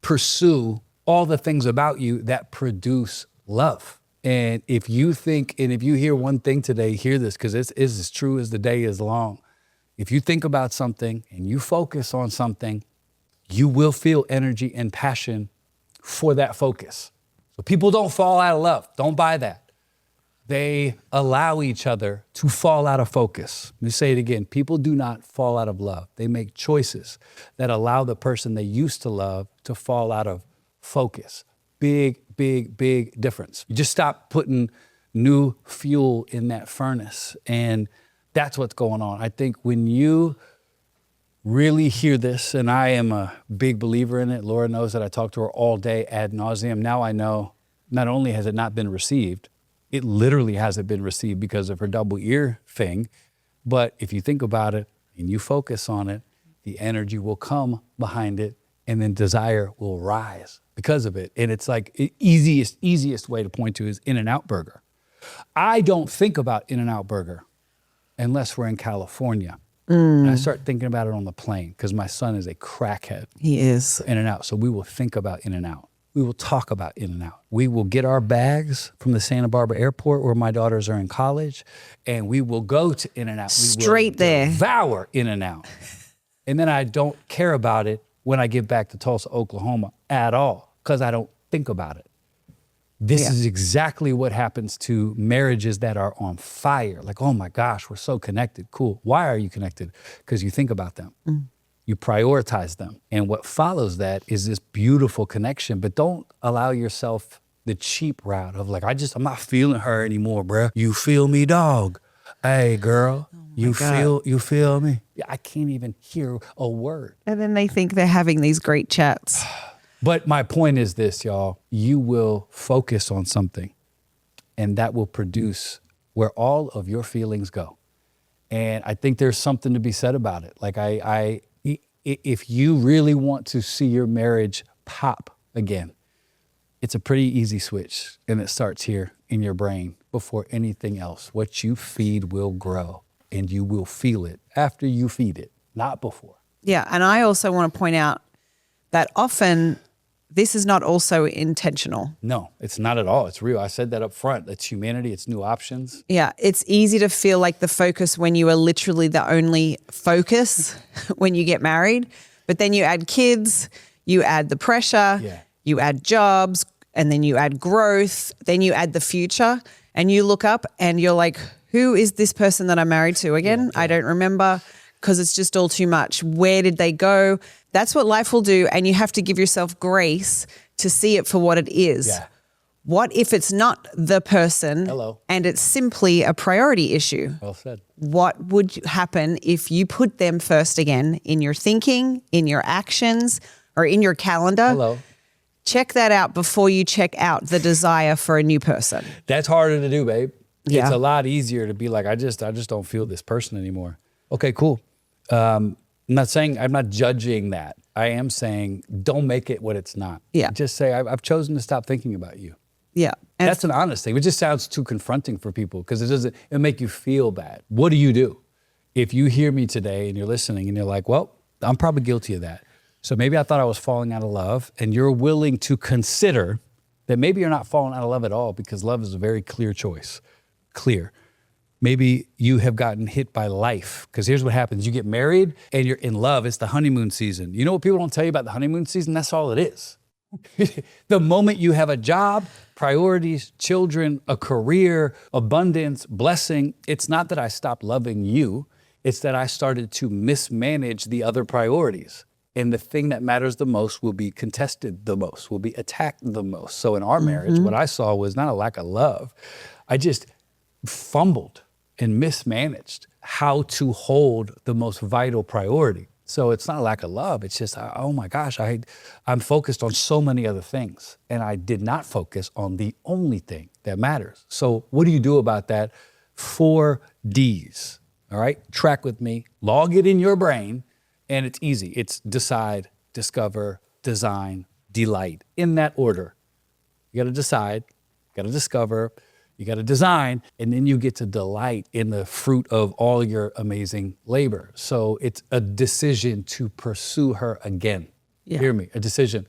pursue all the things about you that produce love. And if you think, and if you hear one thing today, hear this, because it's as true as the day is long. If you think about something and you focus on something, you will feel energy and passion for that focus. So people don't fall out of love. Don't buy that. They allow each other to fall out of focus. Let me say it again. People do not fall out of love. They make choices that allow the person they used to love to fall out of focus. Big, big, big difference. You just stop putting new fuel in that furnace, and that's what's going on. I think when you really hear this, and I am a big believer in it, Laura knows that I talk to her all day ad nauseum. Now I know not only has it not been received, it literally hasn't been received because of her double ear thing. But if you think about it and you focus on it, the energy will come behind it, and then desire will rise because of it. And it's like the easiest way to point to is In-N-Out Burger. I don't think about In-N-Out Burger unless we're in California. And I start thinking about it on the plane because my son is a crackhead. He is. In-N-Out. So we will think about In-N-Out. We will talk about In-N-Out. We will get our bags from the Santa Barbara airport where my daughters are in college, and we will go to In-N-Out. Straight there. Devour In-N-Out. And then I don't care about it when I get back to Tulsa, Oklahoma at all because I don't think about it. This is exactly what happens to marriages that are on fire. Like, oh my gosh, we're so connected. Cool. Why are you connected? Because you think about them. You prioritize them. And what follows that is this beautiful connection. But don't allow yourself the cheap route of like, I'm not feeling her anymore, bruh. You feel me, dog. Hey, girl, you feel me? Yeah, I can't even hear a word. And then they think they're having these great chats. But my point is this, y'all. You will focus on something, and that will produce where all of your feelings go. And I think there's something to be said about it. Like if you really want to see your marriage pop again, it's a pretty easy switch, and it starts here in your brain before anything else. What you feed will grow, and you will feel it after you feed it, not before. Yeah, and I also want to point out that often this is not also intentional. No, it's not at all. It's real. I said that up front. It's humanity. It's new options. Yeah, it's easy to feel like the focus when you are literally the only focus when you get married. But then you add kids, you add the pressure, you add jobs, and then you add growth, then you add the future, and you look up and you're like, who is this person that I'm married to again? I don't remember because it's just all too much. Where did they go? That's what life will do, and you have to give yourself grace to see it for what it is. Yeah. What if it's not the person and it's simply a priority issue? Well said. What would happen if you put them first again in your thinking, in your actions, or in your calendar? Check that out before you check out the desire for a new person. That's harder to do, babe. Yeah. It's a lot easier to be like, I just don't feel this person anymore. Okay, cool. I'm not judging that. I am saying don't make it what it's not. Yeah. Just say, I've chosen to stop thinking about you. Yeah. And that's an honest thing. It just sounds too confronting for people because it'll make you feel bad. What do? If you hear me today and you're listening and you're like, well, I'm probably guilty of that. So maybe I thought I was falling out of love, and you're willing to consider that maybe you're not falling out of love at all because love is a very clear choice. Clear. Maybe you have gotten hit by life because here's what happens. You get married and you're in love. It's the honeymoon season. You know what people don't tell you about the honeymoon season? That's all it is. The moment you have a job, priorities, children, a career, abundance, blessing, it's not that I stopped loving you. It's that I started to mismanage the other priorities. And the thing that matters the most will be contested the most, will be attacked the most. So in our marriage, what I saw was not a lack of love. I just fumbled and mismanaged how to hold the most vital priority. So it's not a lack of love. It's just, oh my gosh, I'm focused on so many other things. And I did not focus on the only thing that matters. So what do you do about that? 4 Ds, all right? Track with me, log it in your brain, and it's easy. It's decide, discover, design, delight, in that order. You gotta decide, you gotta discover, you got to design, and then you get to delight in the fruit of all your amazing labor. So it's a decision to pursue her again. Yeah. Hear me, a decision.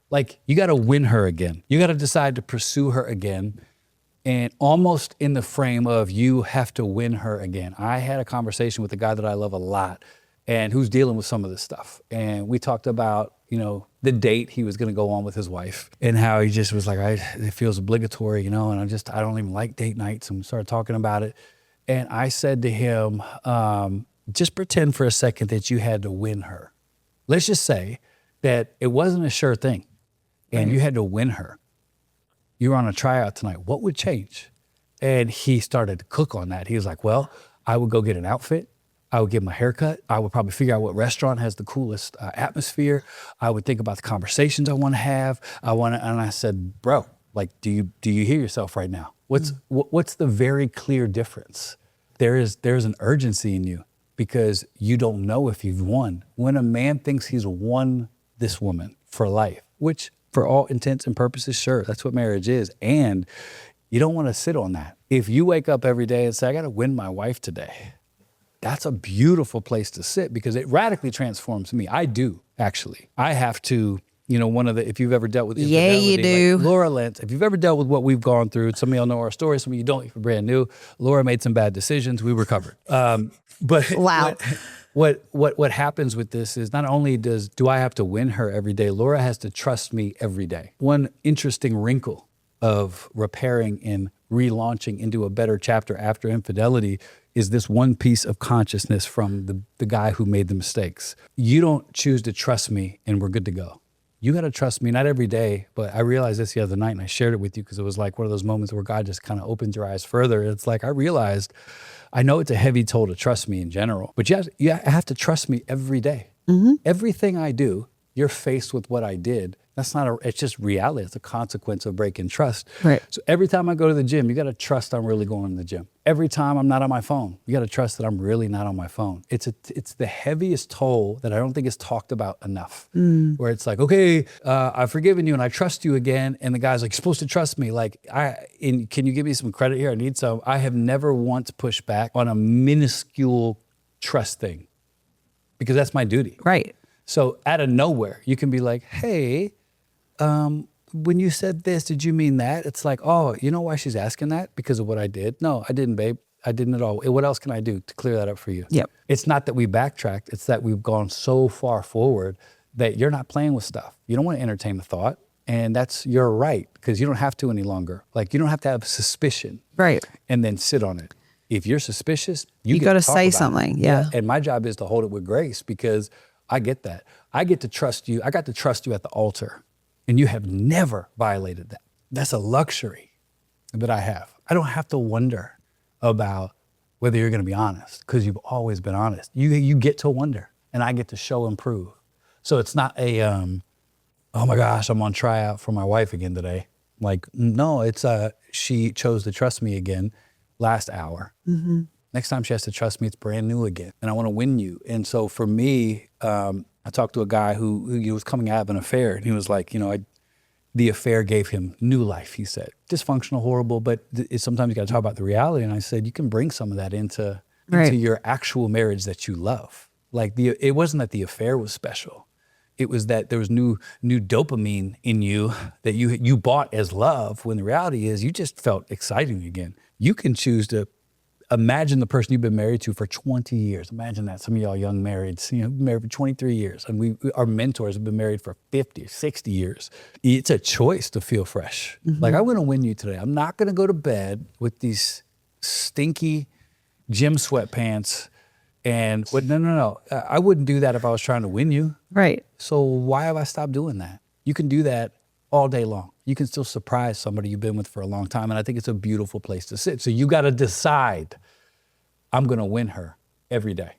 Like you got to win her again. You got to decide to pursue her again, and almost in the frame of you have to win her again. I had a conversation with a guy that I love a lot and who's dealing with some of this stuff. And we talked about, the date he was going to go on with his wife and how he just was like, it feels obligatory, and I don't even like date nights. And we started talking about it. And I said to him, just pretend for a second that you had to win her. Let's just say that it wasn't a sure thing and you had to win her. You were on a tryout tonight. What would change? And he started to cook on that. He was like, well, I would go get an outfit. I would get my haircut. I would probably figure out what restaurant has the coolest atmosphere. I would think about the conversations I want to have. And I said, bro, like, do you hear yourself right now? What's the very clear difference? There's an urgency in you because you don't know if you've won. When a man thinks he's won this woman for life, which for all intents and purposes, sure, that's what marriage is. And you don't want to sit on that. If you wake up every day and say, I got to win my wife today, that's a beautiful place to sit because it radically transforms me. I do, actually. I have to, if you've ever dealt with infidelity. Yeah, you do. Like Laura Lentz, if you've ever dealt with what we've gone through, some of y'all know our story, some of you don't, if you're brand new. Laura made some bad decisions, we recovered. But wow. What happens with this is not only do I have to win her every day, Laura has to trust me every day. One interesting wrinkle of repairing and relaunching into a better chapter after infidelity is this one piece of consciousness from the guy who made the mistakes. You don't choose to trust me and we're good to go. You got to trust me, not every day, but I realized this the other night and I shared it with you because it was like one of those moments where God just kind of opens your eyes further. It's like I realized, I know it's a heavy toll to trust me in general, but you have to trust me every day. Mm-hmm. Everything I do, you're faced with what I did. It's just reality. It's a consequence of breaking trust. Right. So every time I go to the gym, you got to trust I'm really going to the gym. Every time I'm not on my phone, you got to trust that I'm really not on my phone. It's the heaviest toll that I don't think is talked about enough. Where it's like, okay, I've forgiven you and I trust you again. And the guy's like, you're supposed to trust me. Like, can you give me some credit here? I need some. I have never once pushed back on a minuscule trust thing because that's my duty. Right. So out of nowhere, you can be like, hey, when you said this, did you mean that? It's like, oh, you know why she's asking that? Because of what I did? No, I didn't, babe. I didn't at all. What else can I do to clear that up for you? Yep. It's not that we backtracked. It's that we've gone so far forward that you're not playing with stuff. You don't want to entertain the thought. And that's your right because you don't have to any longer. Like you don't have to have suspicion. Right. And then sit on it. If you're suspicious, you got to say about something. It. Yeah. And my job is to hold it with grace because I get that. I get to trust you. I got to trust you at the altar. And you have never violated that. That's a luxury that I have. I don't have to wonder about whether you're going to be honest, because you've always been honest. You get to wonder, and I get to show and prove. So it's not a, oh my gosh, I'm on tryout for my wife again today. Like, no, it's she chose to trust me again last hour. Mm-hmm. Next time she has to trust me, it's brand new again. And I want to win you. And so for me, I talked to a guy who was coming out of an affair, and he was like, the affair gave him new life, he said. Dysfunctional, horrible, but sometimes you got to talk about the reality. And I said, you can bring some of that into your actual marriage that you love. Like it wasn't that the affair was special. It was that there was new dopamine in you that you bought as love, when the reality is you just felt exciting again. You can choose to imagine the person you've been married to for 20 years. Imagine that. Some of y'all young marrieds, married for 23 years. And our mentors have been married for 50, 60 years. It's a choice to feel fresh. Mm-hmm. Like, I want to win you today. I'm not going to go to bed with these stinky gym sweatpants. No. I wouldn't do that if I was trying to win you. Right. So why have I stopped doing that? You can do that all day long. You can still surprise somebody you've been with for a long time. And I think it's a beautiful place to sit. So you got to decide, I'm going to win her every day.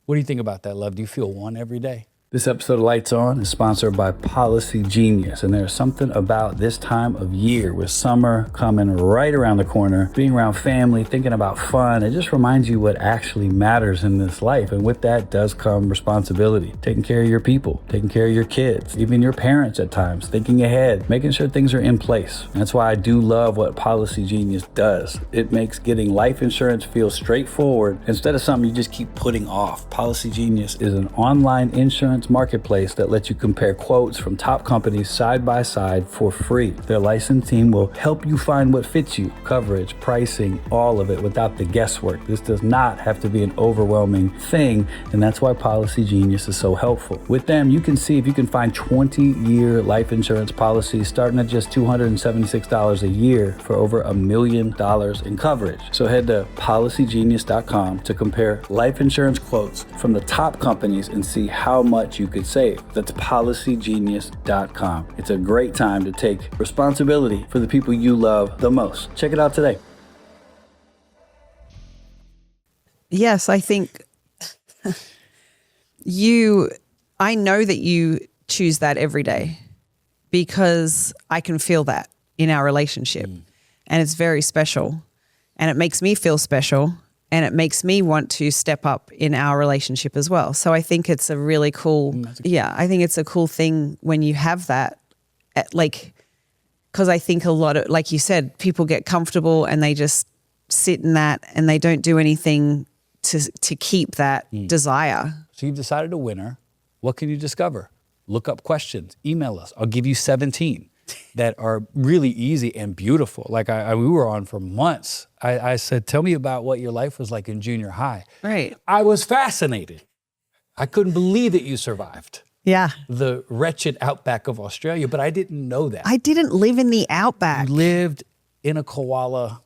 What do you think about that, love? Do you feel won every day? This episode of Lights On is sponsored by Policy Genius, and there's something about this time of year with summer coming right around the corner, being around family, thinking about fun. It just reminds you what actually matters in this life, and with that does come responsibility. Taking care of your people, taking care of your kids, even your parents at times, thinking ahead, making sure things are in place. And that's why I do love what Policy Genius does. It makes getting life insurance feel straightforward instead of something you just keep putting off. Policy Genius is an online insurance marketplace that lets you compare quotes from top companies side by side for free. Their licensed team will help you find what fits you, coverage, pricing, all of it without the guesswork. This does not have to be an overwhelming thing, and that's why Policy Genius is so helpful. With them, you can see if you can find 20-year life insurance policies starting at just $276 a year for over $1 million in coverage. So head to policygenius.com to compare life insurance quotes from the top companies and see how much you could save. That's policygenius.com. It's a great time to take responsibility for the people you love the most. Check it out today. Yes, I think I know that you choose that every day because I can feel that in our relationship. And it's very special, and it makes me feel special. And it makes me want to step up in our relationship as well. So I think it's a really cool, I think it's a cool thing when you have that, because I think a lot of, like you said, people get comfortable and they just sit in that and they don't do anything to keep that desire. So you've decided to win her. What can you discover? Look up questions, email us. I'll give you 17 that are really easy and beautiful. Like we were on for months. I said, tell me about what your life was like in junior high. Right. I was fascinated. I couldn't believe that you survived. Yeah. The wretched outback of Australia, but I didn't know that. I didn't live in the outback. You lived in a koala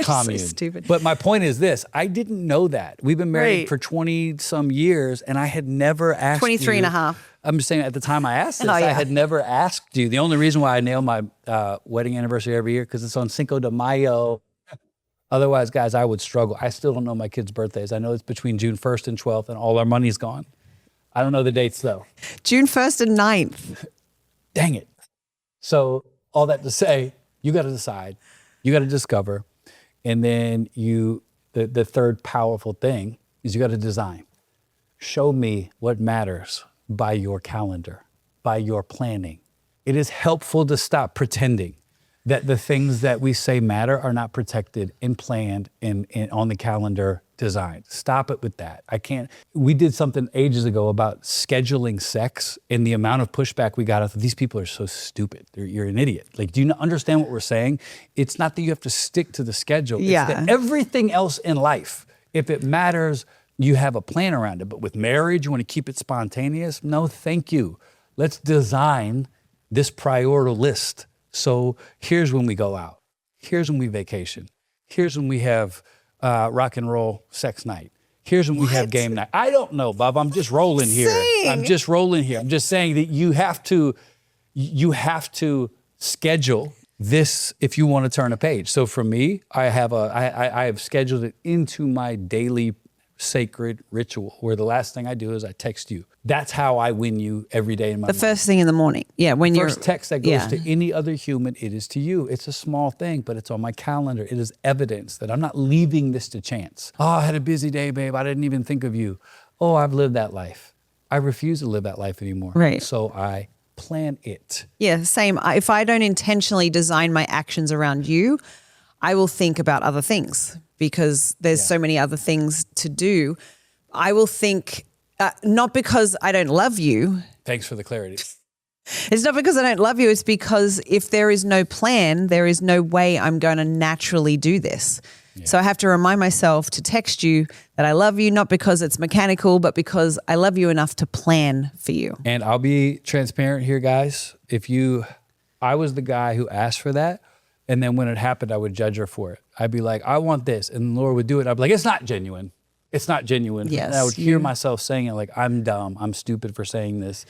commune. So stupid. But my point is this, I didn't know that. We've been married for 20 some years and I had never asked 23 and a half. I'm just saying at the time I asked this, I had never asked you. The only reason why I nail my wedding anniversary every year, because it's on Cinco de Mayo. Otherwise, guys, I would struggle. I still don't know my kids' birthdays. I know it's between June 1st and 12th and all our money's gone. I don't know the dates though. June 1st and 9th. Dang it. So all that to say, you got to decide, you got to discover, and then the third powerful thing is you got to design. Show me what matters by your calendar, by your planning. It is helpful to stop pretending that the things that we say matter are not protected and planned and on the calendar designed. Stop it with that. We did something ages ago about scheduling sex, and the amount of pushback we got. These people are so stupid. You're an idiot. Like, do you not understand what we're saying? It's not that you have to stick to the schedule. It's that everything else in life, if it matters, you have a plan around it. But with marriage, you want to keep it spontaneous? No, thank you. Let's design this priority list. So here's when we go out. Here's when we vacation. Here's when we have rock and roll sex night. Here's when we have game night. I don't know, Bob. I'm just rolling here. I'm just rolling here. I'm just saying that you have to schedule this if you want to turn a page. So for me, I have scheduled it into my daily sacred ritual where the last thing I do is I text you. That's how I win you every day in my The first thing in the morning. Yeah, when first text that goes to any other human, it is to you. It's a small thing, but it's on my calendar. It is evidence that I'm not leaving this to chance. Oh, I had a busy day, babe. I didn't even think of you. Oh, I've lived that life. I refuse to live that life anymore. Right. So I plan it. Yeah, same. If I don't intentionally design my actions around you, I will think about other things because there's so many other things to do. I will think, not because I don't love you. Thanks for the clarity. It's not because I don't love you. It's because if there is no plan, there is no way I'm going to naturally do this. Yeah. So I have to remind myself to text you that I love you, not because it's mechanical, but because I love you enough to plan for you. And I'll be transparent here, guys. I was the guy who asked for that. And then when it happened, I would judge her for it. I'd be like, I want this. And the Lord would do it. I'd be like, it's not genuine. It's not genuine. Yes, and I would hear myself saying it like, I'm dumb. I'm stupid for saying this.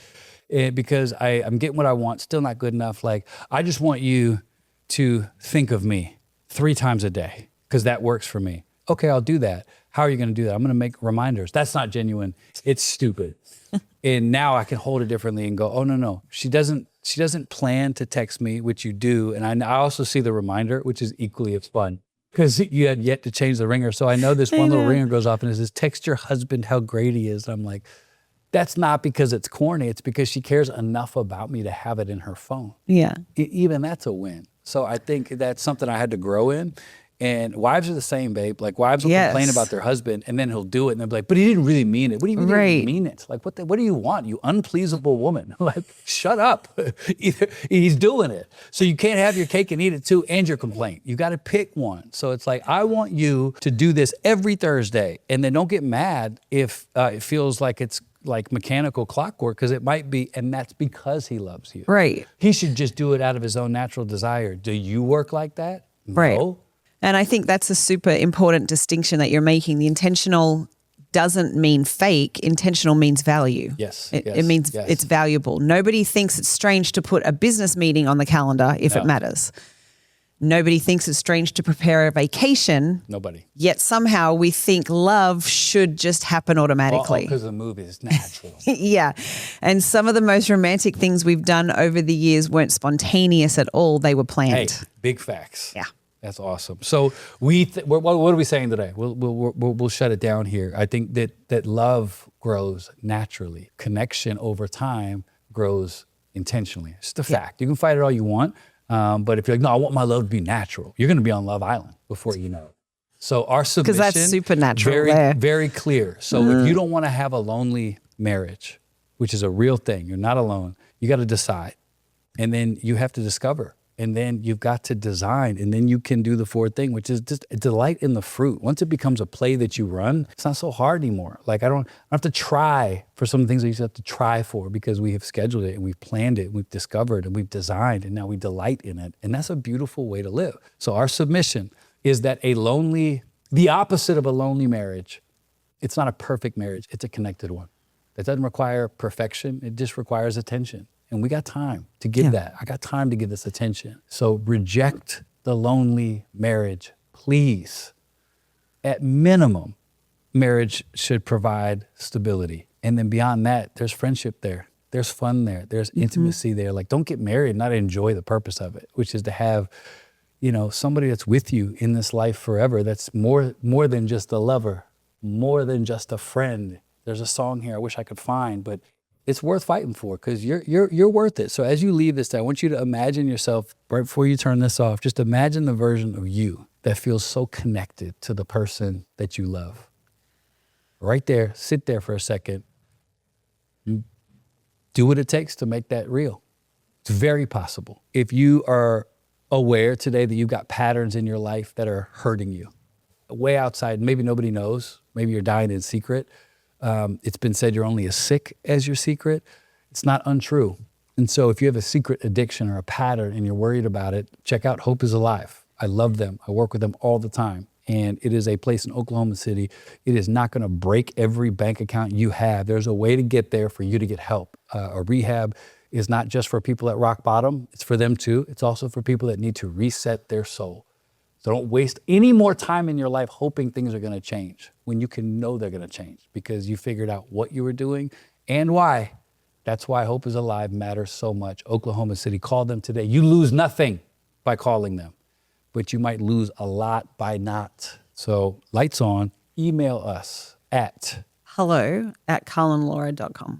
Because I'm getting what I want, still not good enough. Like, I just want you to think of me 3 times a day because that works for me. Okay, I'll do that. How are you going to do that? I'm going to make reminders. That's not genuine. It's stupid. And now I can hold it differently and go, oh, no. She doesn't plan to text me, which you do. And I also see the reminder, which is equally as fun because you had yet to change the ringer. So I know this one little ringer goes off and it says, text your husband how great he is. And I'm like, that's not because it's corny. It's because she cares enough about me to have it in her phone. Yeah. Even that's a win. So I think that's something I had to grow in. And wives are the same, babe. Like wives will complain about their husband and then he'll do it and they'll be like, but he didn't really mean it. What do you mean he didn't mean it? Like, what do you want? You unpleasable woman. Like, shut up. He's doing it. So you can't have your cake and eat it too and your complaint. You got to pick one. So it's like, I want you to do this every Thursday. And then don't get mad if it feels like it's like mechanical clockwork, because it might be, and that's because he loves you. Right. He should just do it out of his own natural desire. Do you work like that? Right. No. And I think that's a super important distinction that you're making. The intentional doesn't mean fake. Intentional means value. Yes. It means it's valuable. Nobody thinks it's strange to put a business meeting on the calendar if it matters. Nobody thinks it's strange to prepare a vacation. Nobody. Yet somehow we think love should just happen automatically. Because the movie is natural. Yeah. And some of the most romantic things we've done over the years weren't spontaneous at all. They were planned. Hey, big facts. Yeah. That's awesome. So what are we saying today? We'll shut it down here. I think that love grows naturally. Connection over time grows intentionally. It's just a fact. You can fight it all you want. But if you're like, no, I want my love to be natural, you're going to be on Love Island before you know it. So our submission, because that's supernatural, very, very clear. So if you don't want to have a lonely marriage, which is a real thing, you're not alone, you got to decide. And then you have to discover. And then you've got to design. And then you can do the 4th thing, which is just a delight in the fruit. Once it becomes a play that you run, it's not so hard anymore. Like I don't have to try for some things I used to have to try for because we have scheduled it and we've planned it and we've discovered and we've designed and now we delight in it. And that's a beautiful way to live. So our submission is that the opposite of a lonely marriage, it's not a perfect marriage, it's a connected one. That doesn't require perfection, it just requires attention. And we got time to give that. I got time to give this attention. So reject the lonely marriage, please. At minimum, marriage should provide stability. And then beyond that, there's friendship there. There's fun there. There's intimacy there. Like, don't get married and not enjoy the purpose of it, which is to have, somebody that's with you in this life forever. That's more than just a lover, more than just a friend. There's a song here I wish I could find, but it's worth fighting for because you're worth it. So as you leave this day, I want you to imagine yourself, right before you turn this off, just imagine the version of you that feels so connected to the person that you love. Right there, sit there for a second. Do what it takes to make that real. It's very possible. If you are aware today that you've got patterns in your life that are hurting you, way outside, maybe nobody knows, maybe you're dying in secret. It's been said you're only as sick as your secret. It's not untrue. And so if you have a secret addiction or a pattern and you're worried about it, check out Hope is Alive. I love them. I work with them all the time. And it is a place in Oklahoma City. It is not going to break every bank account you have. There's a way to get there for you to get help. A rehab is not just for people at rock bottom. It's for them too. It's also for people that need to reset their soul. So don't waste any more time in your life hoping things are going to change when you can know they're going to change because you figured out what you were doing and why. That's why Hope is Alive matters so much. Oklahoma City, call them today. You lose nothing by calling them, but you might lose a lot by not. So lights on, email us at hello@carlandlaura.com.